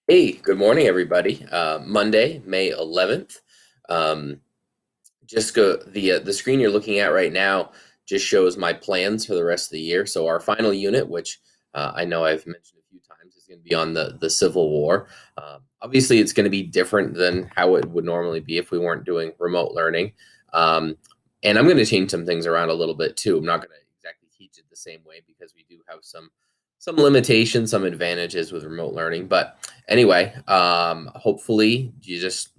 Hey, good morning, everybody. Monday, May 11th. Um, just go the screen you're looking at right now just shows my plans for the rest of the year. So our final unit, which I know I've mentioned a few times, is going to be on the Civil War. Obviously, it's going to be different than how it would normally be if we weren't doing remote learning. Um, and I'm going to change some things around a little bit too. I'm not going to exactly teach it the same way because we do have some limitations, some advantages with remote learning. But anyway, hopefully you just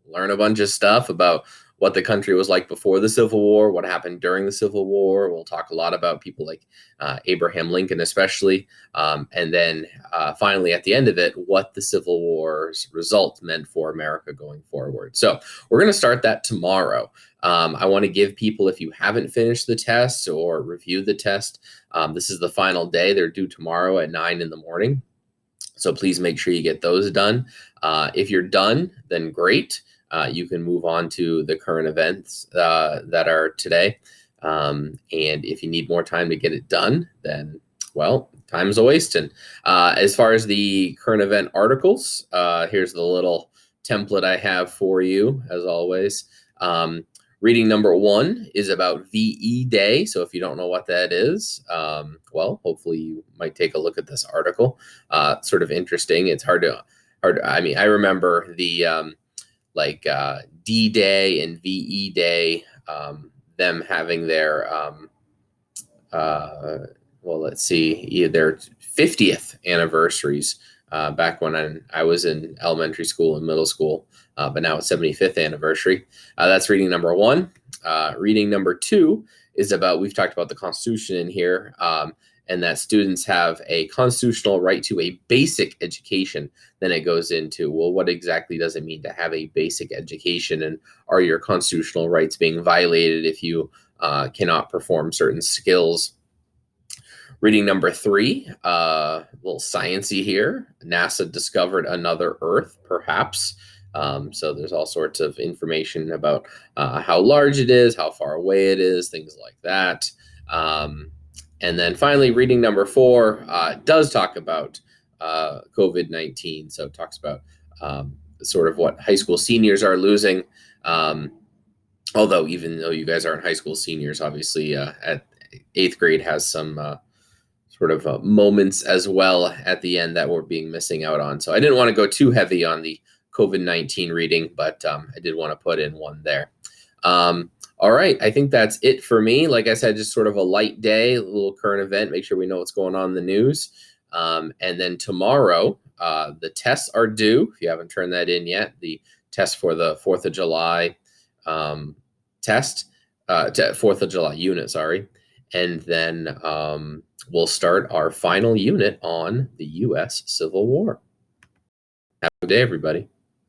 learn a bunch of stuff about what the country was like before the Civil War, what happened during the Civil War. We'll talk a lot about people like Abraham Lincoln, especially. And then finally, at the end of it, what the Civil War's result meant for America going forward. So we're going to start that tomorrow. I want to give people, if you haven't finished the test or reviewed the test, this is the final day. They're due tomorrow at 9 in the morning. So please make sure you get those done. If you're done, then great. You can move on to the current events that are today. And if you need more time to get it done, then, well, time's a wasting. As far as the current event articles, here's the little template I have for you, as always. Reading number one is about VE Day. So if you don't know what that is, well, hopefully you might take a look at this article. Sort of interesting. It's hard. I mean, I remember the D Day and VE Day, them having their uh, well, let's see, their 50th anniversaries back when I was in elementary school and middle school, but now it's 75th anniversary. That's reading number one. Reading number two is about, we've talked about the Constitution in here, and that students have a constitutional right to a basic education. Then it goes into, well, what exactly does it mean to have a basic education? And are your constitutional rights being violated if you cannot perform certain skills? Reading number three, a little sciencey here. NASA discovered another Earth, perhaps. So there's all sorts of information about how large it is, how far away it is, things like that. Um, and then finally, reading number four does talk about COVID-19. So it talks about sort of what high school seniors are losing. Um, Although, even though you guys aren't high school seniors, obviously at eighth grade has some sort of moments as well at the end that we're being missing out on. So I didn't want to go too heavy on the COVID-19 reading, but I did want to put in one there. All right, I think that's it for me. Like I said, just sort of a light day, a little current event, make sure we know what's going on in the news. And then tomorrow, the tests are due. If you haven't turned that in yet, the test for the 4th of July test, 4th of July unit, sorry. And then we'll start our final unit on the U.S. Civil War. Have a good day, everybody.